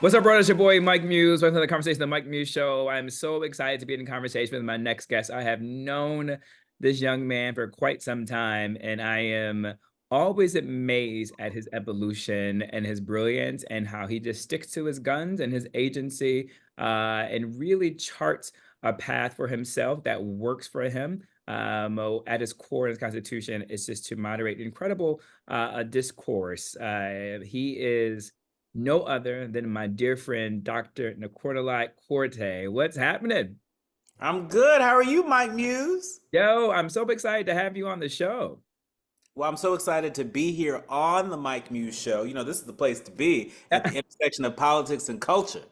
What's up, brother? It's your boy Mike Muse. Welcome to the conversation, the Mike Muse Show. I'm so excited to be in conversation with my next guest. I have known this young man for quite some time, and I am always amazed at his evolution and his brilliance and how he just sticks to his guns and his agency and really charts a path for himself that works for him. At his core, his constitution is just to moderate incredible discourse. He is no other than my dear friend, Dr. Nii-Quartelai Quartey. What's happening? I'm good. How are you, Mike Muse? Yo, I'm so excited to have you on the show. Well, I'm so excited to be here on the Mike Muse Show. You know, this is the place to be at the intersection of politics and culture.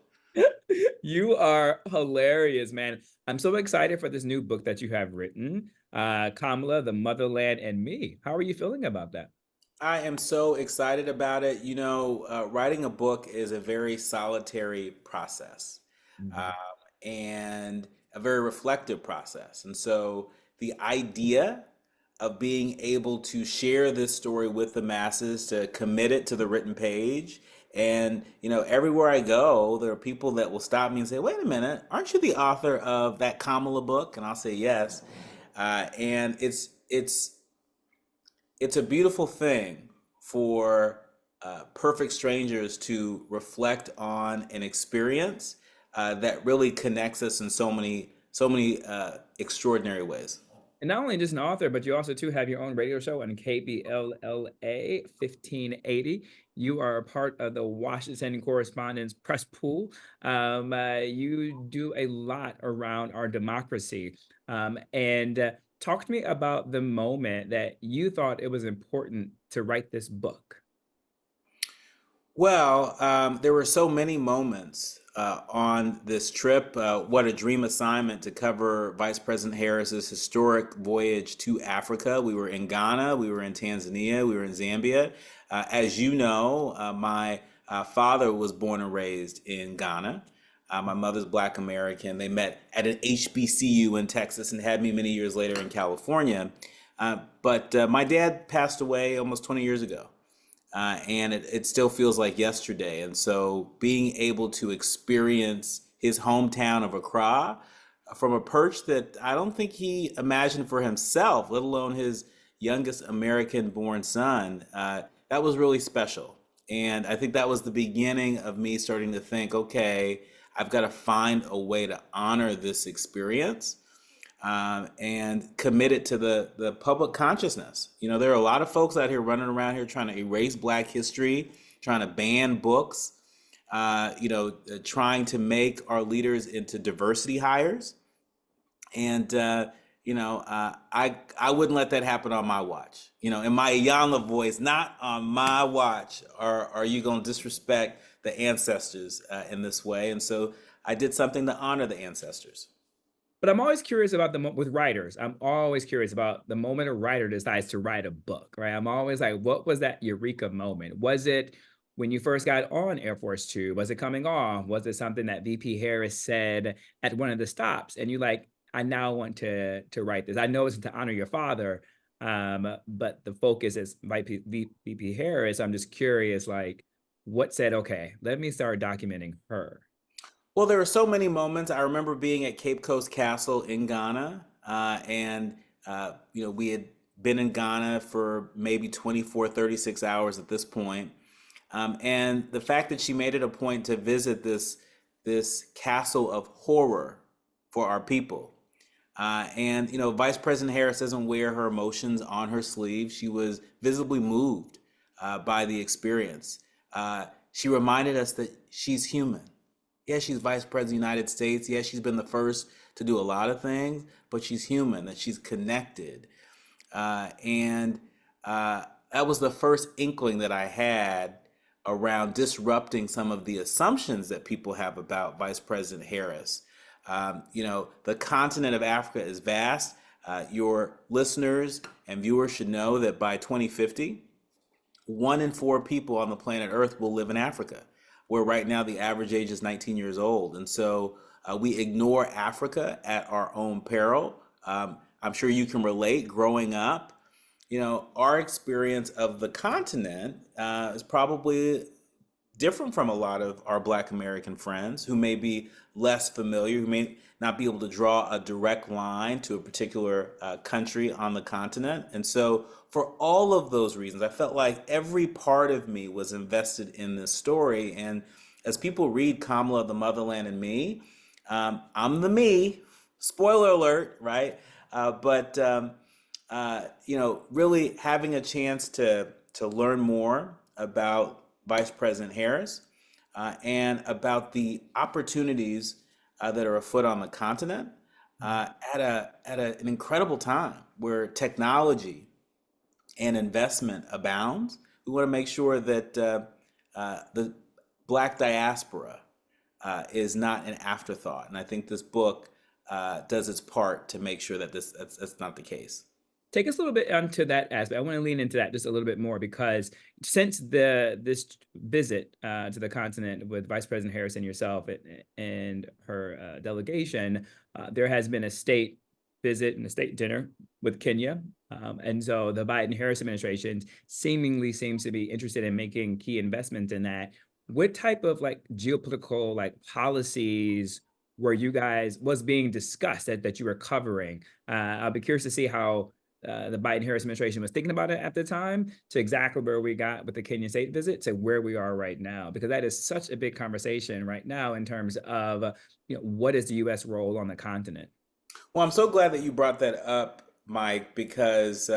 You are hilarious, man. I'm so excited for this new book that you have written, Kamala, the Motherland, and Me. How are you feeling about that? I am so excited about it. Writing a book is a very solitary process um, Mhm. and a very reflective process. And so the idea of being able to share this story with the masses, to commit it to the written page. And, everywhere I go, there are people that will stop me and say, wait a minute, aren't you the author of that Kamala book? And I'll say, yes. And it's a beautiful thing for perfect strangers to reflect on an experience that really connects us in so many extraordinary ways. And not only just an author, but you also too have your own radio show on KBLLA 1580. You are a part of the Washington Correspondence Press Pool. You do a lot around our democracy. And talk to me about the moment that you thought it was important to write this book. Well, there were so many moments on this trip. What a dream assignment to cover Vice President Harris's historic voyage to Africa. We were in Ghana, we were in Tanzania, we were in Zambia. As you know, my father was born and raised in Ghana. My mother's Black American. They met at an HBCU in Texas and had me many years later in California. But my dad passed away almost 20 years ago and it still feels like yesterday. And so being able to experience his hometown of Accra from a perch that I don't think he imagined for himself, let alone his youngest American born son, that was really special. And I think that was the beginning of me starting to think, okay, I've got to find a way to honor this experience and commit it to the public consciousness. There are a lot of folks out here running around here trying to erase Black history, trying to ban books, trying to make our leaders into diversity hires. And I wouldn't let that happen on my watch. In my Iyanla voice, not on my watch. Are you going to disrespect the ancestors in this way? And so I did something to honor the ancestors. But I'm always curious about with writers. I'm always curious about the moment a writer decides to write a book, right? I'm always like, what was that eureka moment? Was it when you first got on Air Force Two? Was it coming off? Was it something that VP Harris said at one of the stops? And you like, I now want to write this. I know it's to honor your father, but the focus is VP Harris. I'm just curious, like, what said, okay, let me start documenting her. Well, there are so many moments. I remember being at Cape Coast Castle in Ghana, and we had been in Ghana for maybe 24, 36 hours at this point. And the fact that she made it a point to visit this castle of horror for our people. Vice President Harris doesn't wear her emotions on her sleeve. She was visibly moved by the experience. She reminded us that she's human. Yeah, she's Vice President of the United States. Yeah, she's been the first to do a lot of things, but she's human, that she's connected. And that was the first inkling that I had around disrupting some of the assumptions that people have about Vice President Harris. The continent of Africa is vast. Your listeners and viewers should know that by 2050, 1 in 4 people on the planet Earth will live in Africa, where right now the average age is 19 years old. And so we ignore Africa at our own peril. I'm sure you can relate growing up. Our experience of the continent is probably different from a lot of our Black American friends who may be less familiar, who may not be able to draw a direct line to a particular country on the continent. And so, for all of those reasons, I felt like every part of me was invested in this story. And as people read Kamala, the Motherland, and Me, I'm the me. Spoiler alert, right? Really having a chance to learn more about Vice President Harris and about the opportunities that are afoot on the continent at an incredible time where technology and investment abounds. We want to make sure that the Black diaspora is not an afterthought, and I think this book does its part to make sure that that's not the case. Take us a little bit onto that aspect. I want to lean into that just a little bit more because since this visit to the continent with Vice President Harris and yourself and her delegation, there has been a state visit and a state dinner with Kenya. And so the Biden-Harris administration seemingly seems to be interested in making key investments in that. What type of like geopolitical like policies was being discussed that you were covering? I'll be curious to see how the Biden-Harris administration was thinking about it at the time to exactly where we got with the Kenyan state visit to where we are right now, because that is such a big conversation right now in terms of what is the U.S. role on the continent. Well, I'm so glad that you brought that up, Mike, because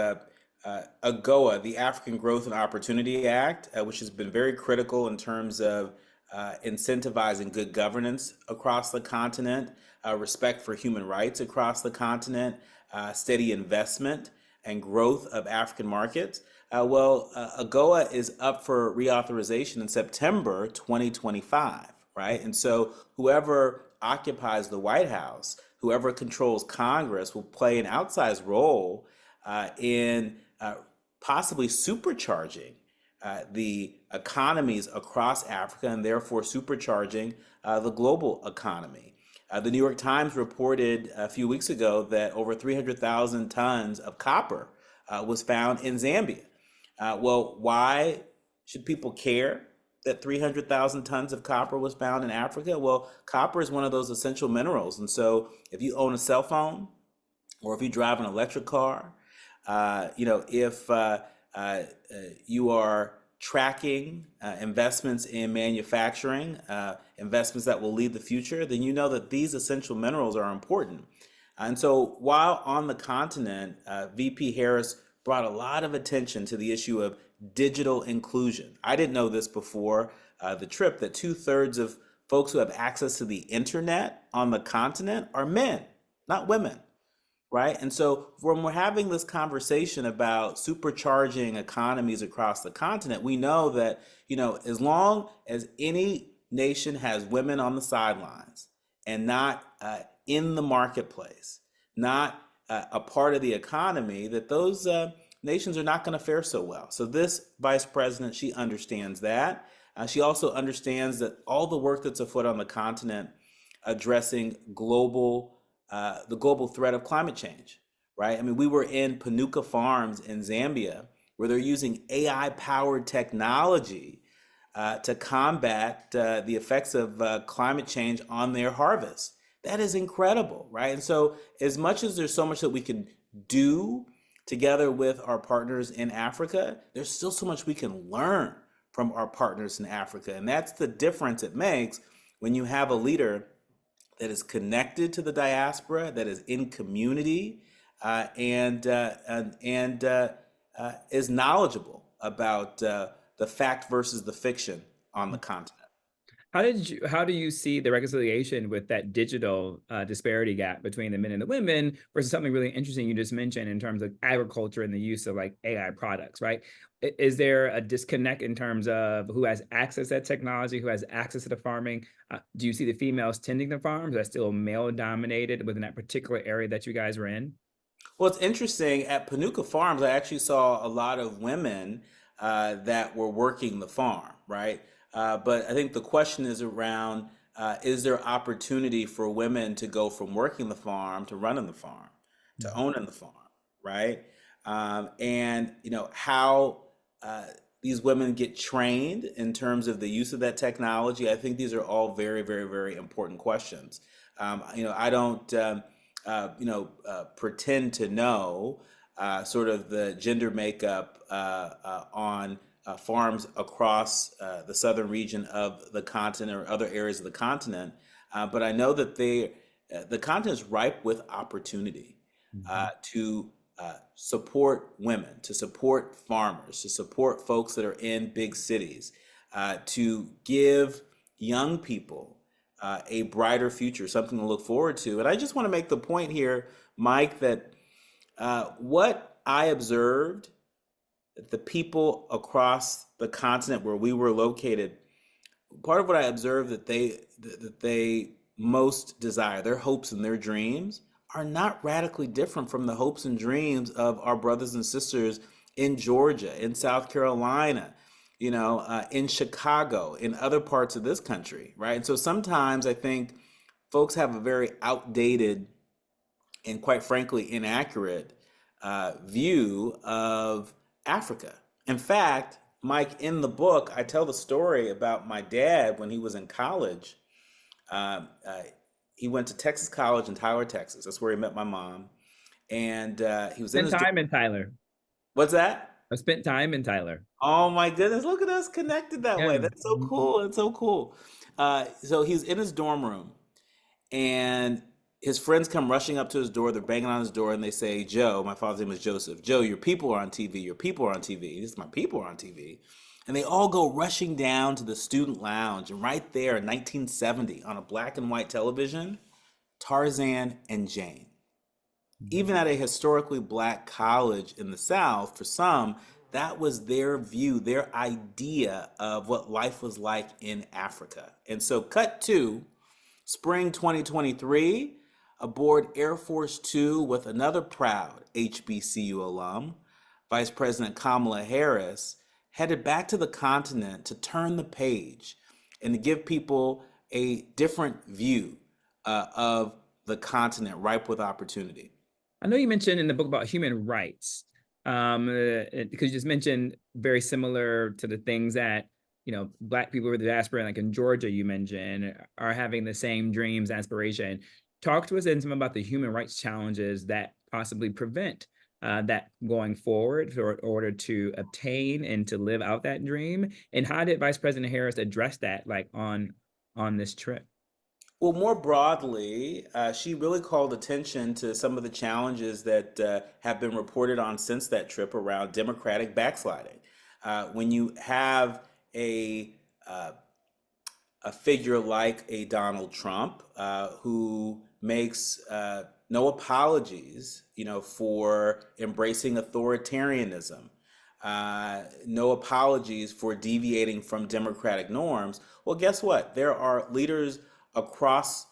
AGOA, the African Growth and Opportunity Act, which has been very critical in terms of incentivizing good governance across the continent, respect for human rights across the continent, steady investment and growth of African markets. AGOA is up for reauthorization in September 2025, right? And so whoever occupies the White House, whoever controls Congress will play an outsized role in possibly supercharging the economies across Africa and therefore supercharging the global economy. The New York Times reported a few weeks ago that over 300,000 tons of copper was found in Zambia. Why should people care that 300,000 tons of copper was found in Africa? Well, copper is one of those essential minerals. And so if you own a cell phone or if you drive an electric car, if you are tracking investments in manufacturing, investments that will lead the future, then you know that these essential minerals are important. And so while on the continent, VP Harris brought a lot of attention to the issue of digital inclusion. I didn't know this before the trip, that 2/3 of folks who have access to the internet on the continent are men, not women. Right. And so when we're having this conversation about supercharging economies across the continent, we know that, as long as any nation has women on the sidelines and not in the marketplace, not a part of the economy, that those nations are not going to fare so well. So this vice president, she understands that. She also understands that all the work that's afoot on the continent addressing the global threat of climate change, right? I mean, we were in Panuka Farms in Zambia where they're using AI-powered technology to combat the effects of climate change on their harvest. That is incredible, right? And so as much as there's so much that we can do together with our partners in Africa, there's still so much we can learn from our partners in Africa. And that's the difference it makes when you have a leader that is connected to the diaspora, that is in community, and is knowledgeable about the fact versus the fiction on the continent. How do you see the reconciliation with that digital disparity gap between the men and the women versus something really interesting you just mentioned in terms of agriculture and the use of like AI products, right? Is there a disconnect in terms of who has access to that technology, who has access to the farming? Do you see the females tending the farms that still male dominated within that particular area that you guys were in? Well, it's interesting. At Panuka Farms, I actually saw a lot of women that were working the farm, right? But I think the question is around, is there opportunity for women to go from working the farm to running the farm, to owning the farm, right? And how these women get trained in terms of the use of that technology? I think these are all very, very, very important questions. I don't, pretend to know sort of the gender makeup on farms across the southern region of the continent or other areas of the continent, but I know that the continent is ripe with opportunity Mhm. to support women, to support farmers, to support folks that are in big cities, to give young people a brighter future, something to look forward to. And I just want to make the point here, Mike, that what I observed, that the people across the continent where we were located, part of what I observed that they most desire, their hopes and their dreams, are not radically different from the hopes and dreams of our brothers and sisters in Georgia, in South Carolina, in Chicago, in other parts of this country, right? And so sometimes I think folks have a very outdated and quite frankly inaccurate view of Africa. In fact, Mike, in the book, I tell the story about my dad when he was in college. Um, uh, he went to Texas College in Tyler, Texas. That's where he met my mom. And he was in Spent his dorm. time in Tyler. What's that? I spent time in Tyler. Oh my goodness, look at us connected that Yeah. way. That's so cool. That's so cool. So he's in his dorm room, and his friends come rushing up to his door. They're banging on his door, and they say, "Joe, my father's name is Joseph. Joe, your people are on TV. Your people are on TV. This is my people are on TV." And they all go rushing down to the student lounge, and right there in 1970, on a black and white television, Tarzan and Jane. Even at a historically black college in the South, for some, that was their view, their idea of what life was like in Africa. And so, cut to spring 2023, aboard Air Force Two with another proud HBCU alum, Vice President Kamala Harris, headed back to the continent to turn the page and to give people a different view of the continent ripe with opportunity. I know you mentioned in the book about human rights, because you just mentioned very similar to the things that Black people with the diaspora, like in Georgia, you mentioned, are having the same dreams, aspiration. Talk to us and some about the human rights challenges that possibly prevent that going forward in order to obtain and to live out that dream. And how did Vice President Harris address that, like on this trip? Well, more broadly, she really called attention to some of the challenges that have been reported on since that trip around democratic backsliding. When you have uh, a figure like a Donald Trump who makes no apologies, for embracing authoritarianism, no apologies for deviating from democratic norms. Well, guess what? There are leaders across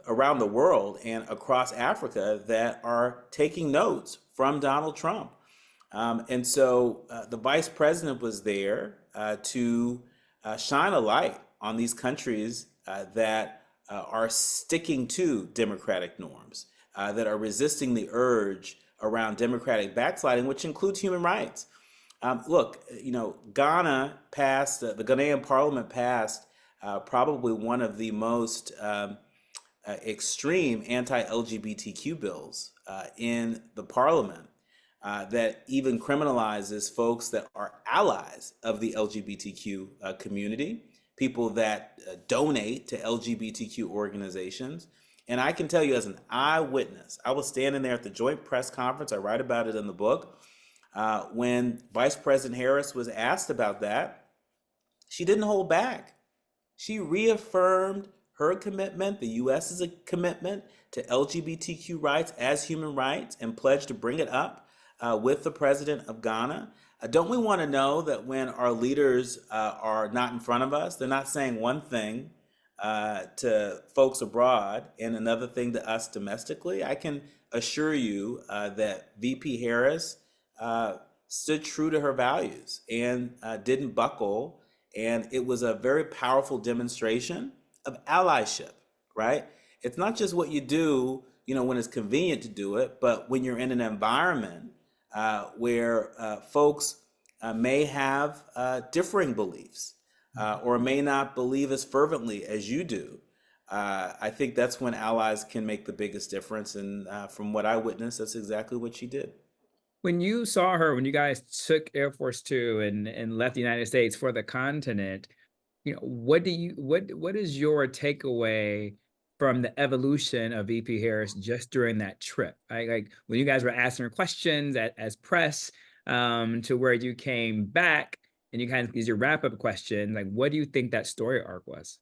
around the world and across Africa that are taking notes from Donald Trump. And so the vice president was there to shine a light on these countries that are sticking to democratic norms, that are resisting the urge around democratic backsliding, which includes human rights. Look, Ghana passed, the Ghanaian parliament passed probably one of the most extreme anti-LGBTQ bills in the parliament that even criminalizes folks that are allies of the LGBTQ community, people that donate to LGBTQ organizations. And I can tell you as an eyewitness, I was standing there at the joint press conference, I write about it in the book, when Vice President Harris was asked about that. She didn't hold back. She reaffirmed her commitment, the US's commitment to LGBTQ rights as human rights, and pledged to bring it up with the president of Ghana. Don't we want to know that when our leaders are not in front of us, they're not saying one thing to folks abroad and another thing to us domestically? I can assure you that VP Harris stood true to her values and didn't buckle. And it was a very powerful demonstration of allyship, right? It's not just what you do, when it's convenient to do it, but when you're in an environment where folks may have differing beliefs or may not believe as fervently as you do. I think that's when allies can make the biggest difference. And from what I witnessed, that's exactly what she did. When you saw her, when you guys took Air Force Two and left the United States for the continent, what is your takeaway from the evolution of VP Harris just during that trip? Like when you guys were asking her questions as press, to where you came back and you kind of use your wrap-up question, like what do you think that story arc was?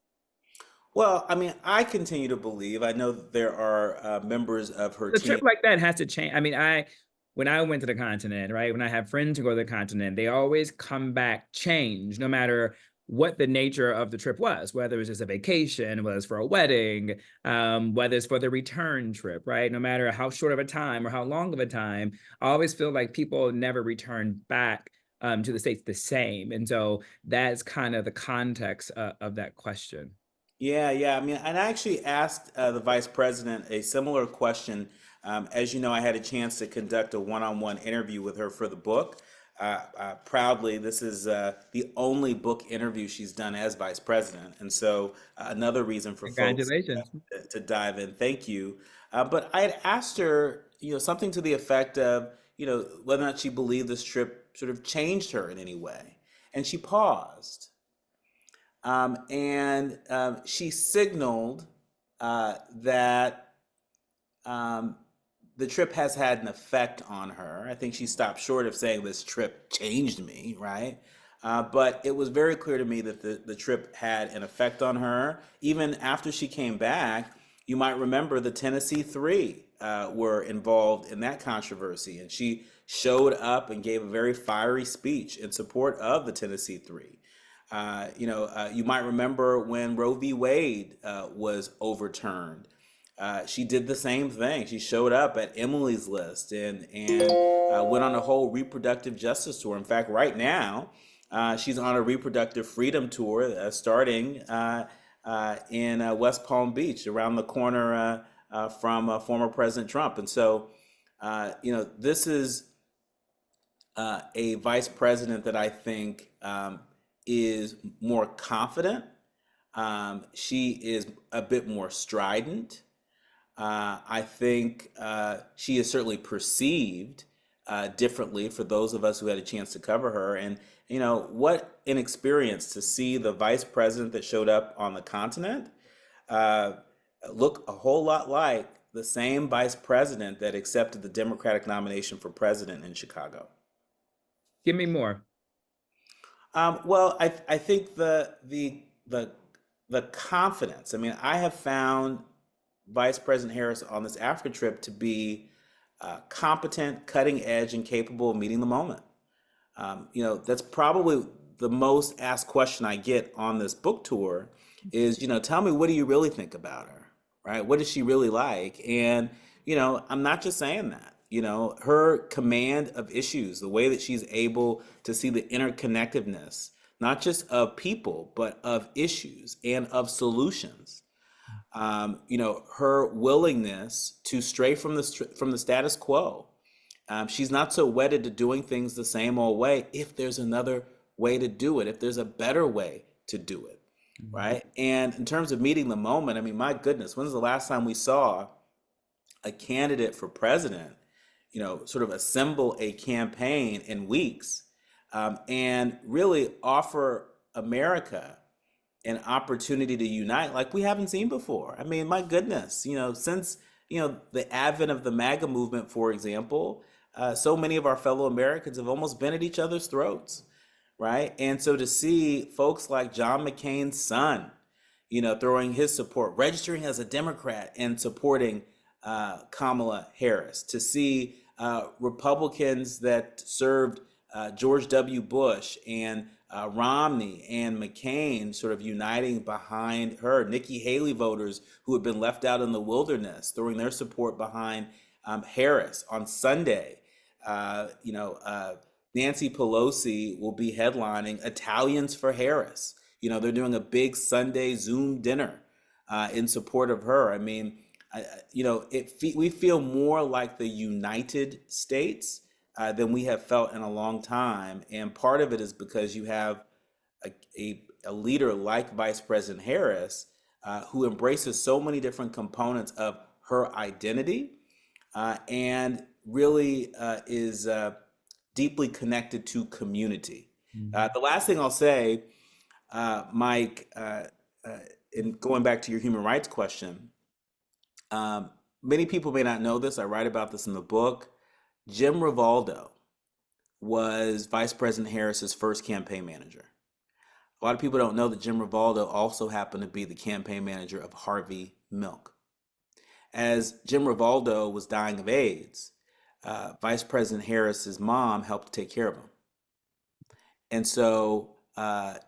Well, I mean, I continue to believe, I know that there are members of her The trip team. like that has to change. I mean, when I went to the continent, right? When I have friends who go to the continent, they always come back changed, no matter what the nature of the trip was, whether it's just a vacation, whether it's for a wedding, whether it's for the return trip, right? No matter how short of a time or how long of a time, I always feel like people never return back to the States the same. And so that's kind of the context of that question. Yeah, yeah. I mean, and I actually asked the vice president a similar question. As you know, I had a chance to conduct a one-on-one interview with her for the book. Proudly, this is the only book interview she's done as vice president, and so another reason for folks Congratulations. to dive in. Thank you. But I had asked her, something to the effect of, whether or not she believed this trip sort of changed her in any way, and she paused. And she signaled that the trip has had an effect on her. I think she stopped short of saying this trip changed me, right? But it was very clear to me that the trip had an effect on her. Even after she came back, you might remember the Tennessee Three were involved in that controversy, and she showed up and gave a very fiery speech in support of the Tennessee Three. You might remember when Roe v. Wade was overturned. She did the same thing. She showed up at Emily's List and went on a whole reproductive justice tour. In fact, right now, she's on a reproductive freedom tour starting in West Palm Beach, around the corner from former President Trump. And so, this is a vice president that I think is more confident. She is a bit more strident. I think she is certainly perceived differently for those of us who had a chance to cover her. And, what an experience to see the vice president that showed up on the continent look a whole lot like the same vice president that accepted the Democratic nomination for president in Chicago. Give me more. Well, I think the confidence. I mean, I have found Vice President Harris on this Africa trip to be competent, cutting edge, and capable of meeting the moment. That's probably the most asked question I get on this book tour is, tell me, what do you really think about her, right? What is she really like? And, I'm not just saying that. Her command of issues, the way that she's able to see the interconnectedness, not just of people, but of issues and of solutions. Her willingness to stray from the status quo. She's not so wedded to doing things the same old way. If there's another way to do it, if there's a better way to do it, right? And in terms of meeting the moment, I mean, my goodness, when's the last time we saw a candidate for president, sort of assemble a campaign in weeks and really offer America an opportunity to unite like we haven't seen before. I mean, my goodness, since, the advent of the MAGA movement, for example, so many of our fellow Americans have almost been at each other's throats, right? And so to see folks like John McCain's son, throwing his support, registering as a Democrat and supporting Kamala Harris, to see Republicans that served George W. Bush and Romney and McCain sort of uniting behind her, Nikki Haley voters who had been left out in the wilderness, throwing their support behind Harris. On Sunday, Nancy Pelosi will be headlining Italians for Harris. They're doing a big Sunday Zoom dinner in support of her. I mean, we feel more like the United States than we have felt in a long time. And part of it is because you have a leader like Vice President Harris, who embraces so many different components of her identity, and really is deeply connected to community. Mhm. The last thing I'll say, Mike, in going back to your human rights question, um, many people may not know this. I write about this in the book. Jim Rivaldo was Vice President Harris's first campaign manager. A lot of people don't know that Jim Rivaldo also happened to be the campaign manager of Harvey Milk. As Jim Rivaldo was dying of AIDS, Vice President Harris's mom helped to take care of him. And so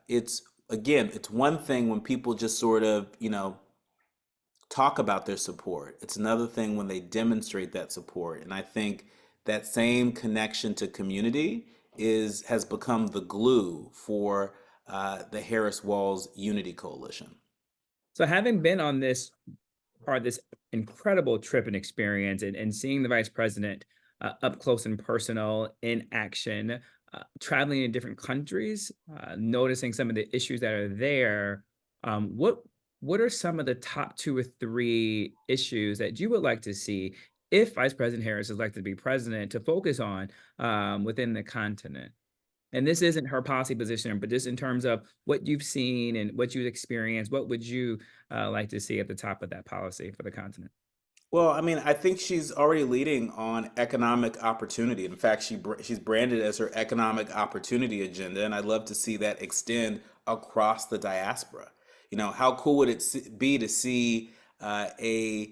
it's, again, it's one thing when people just sort of, talk about their support. It's another thing when they demonstrate that support. And I think that same connection to community has become the glue for the Harris Walls Unity Coalition. So having been on this part of this incredible trip and experience and seeing the vice president up close and personal in action, traveling in different countries, noticing some of the issues that are there, what are some of the top two or three issues that you would like to see if Vice President Harris is elected to be president to focus on within the continent? And this isn't her policy position, but just in terms of what you've seen and what you've experienced, what would you like to see at the top of that policy for the continent? Well, I mean, I think she's already leading on economic opportunity. In fact, she's branded as her economic opportunity agenda, and I'd love to see that extend across the diaspora. How cool would it be to see a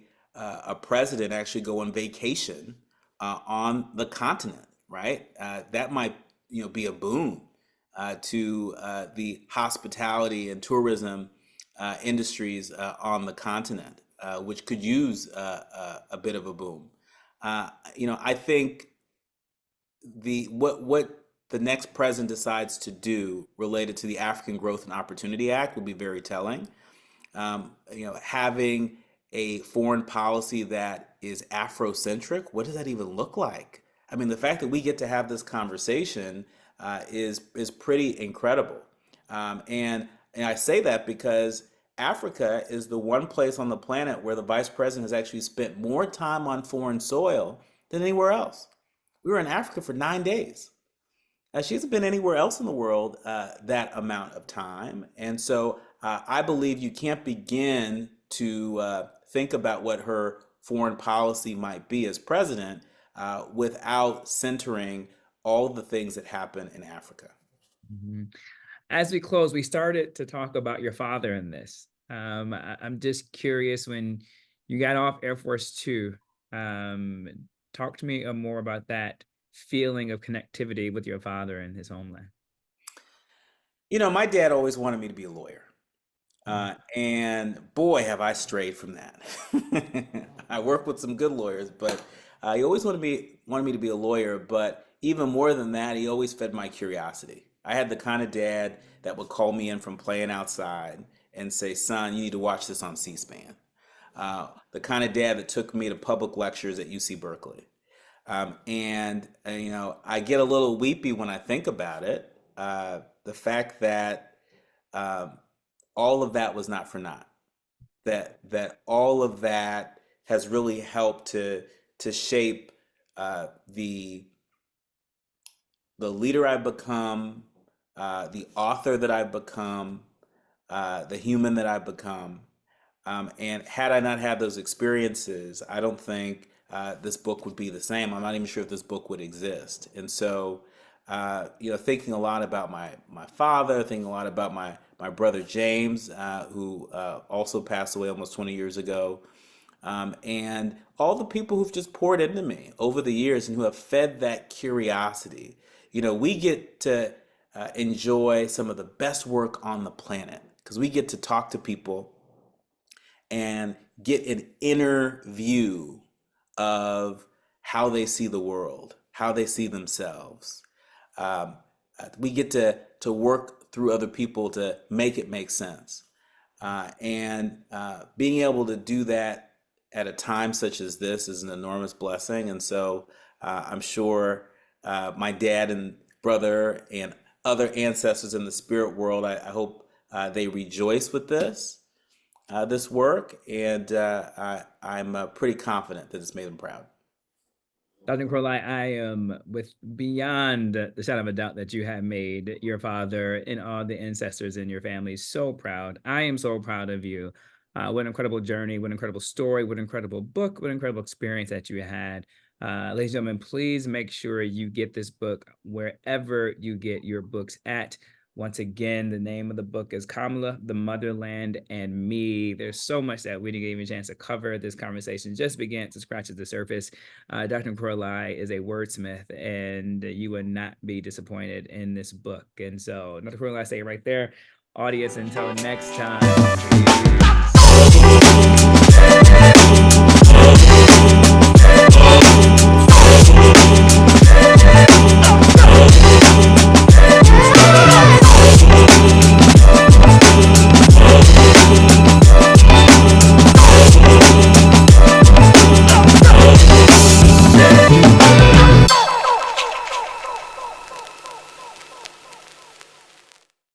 president actually go on vacation on the continent, right? That might be a boon to the hospitality and tourism industries on the continent, which could use a bit of a boom. I think what the next president decides to do related to the African Growth and Opportunity Act will be very telling. Having a foreign policy that is Afrocentric, what does that even look like? I mean, the fact that we get to have this conversation is pretty incredible. And I say that because Africa is the one place on the planet where the vice president has actually spent more time on foreign soil than anywhere else. We were in Africa for 9 days. She hasn't been anywhere else in the world that amount of time. And so I believe you can't begin to think about what her foreign policy might be as president without centering all the things that happen in Africa. Mhm. As we close, we started to talk about your father in this. I'm just curious when you got off Air Force Two. Um, Talk to me more about that feeling of connectivity with your father and his homeland. My dad always wanted me to be a lawyer. And boy, have I strayed from that. I work with some good lawyers, but he always wanted me to be a lawyer. But even more than that, he always fed my curiosity. I had the kind of dad that would call me in from playing outside and say, "Son, you need to watch this on C-SPAN." The kind of dad that took me to public lectures at UC Berkeley. I get a little weepy when I think about it. The fact that um, all of that was not for naught. That all of that has really helped to shape the leader I've become, the author that I've become, the human that I've become. And had I not had those experiences, I don't think this book would be the same. I'm not even sure if this book would exist. And so, thinking a lot about my father, thinking a lot about my brother James, who also passed away almost 20 years ago, and all the people who've just poured into me over the years and who have fed that curiosity. We get to enjoy some of the best work on the planet because we get to talk to people and get an inner view of how they see the world, how they see themselves. Um, we get to work through other people to make it make sense. And being able to do that at a time such as this is an enormous blessing. And so I'm sure my dad and brother and other ancestors in the spirit world. I hope they rejoice with this work, and I'm pretty confident that it's made them proud. Dr. Corley, I am with beyond the shadow of a doubt that you have made your father and all the ancestors in your family so proud. I am so proud of you. What an incredible journey, what an incredible story, what an incredible book, what an incredible experience that you had. Ladies and gentlemen, please make sure you get this book wherever you get your books at. Once again, the name of the book is Kamala, the Motherland, and Me. There's so much that we didn't give you a chance to cover. This conversation just began to scratch at the surface. Dr. Quartelai is a wordsmith, and you would not be disappointed in this book. And so, Dr. Quartelai, say right there, audience, until next time.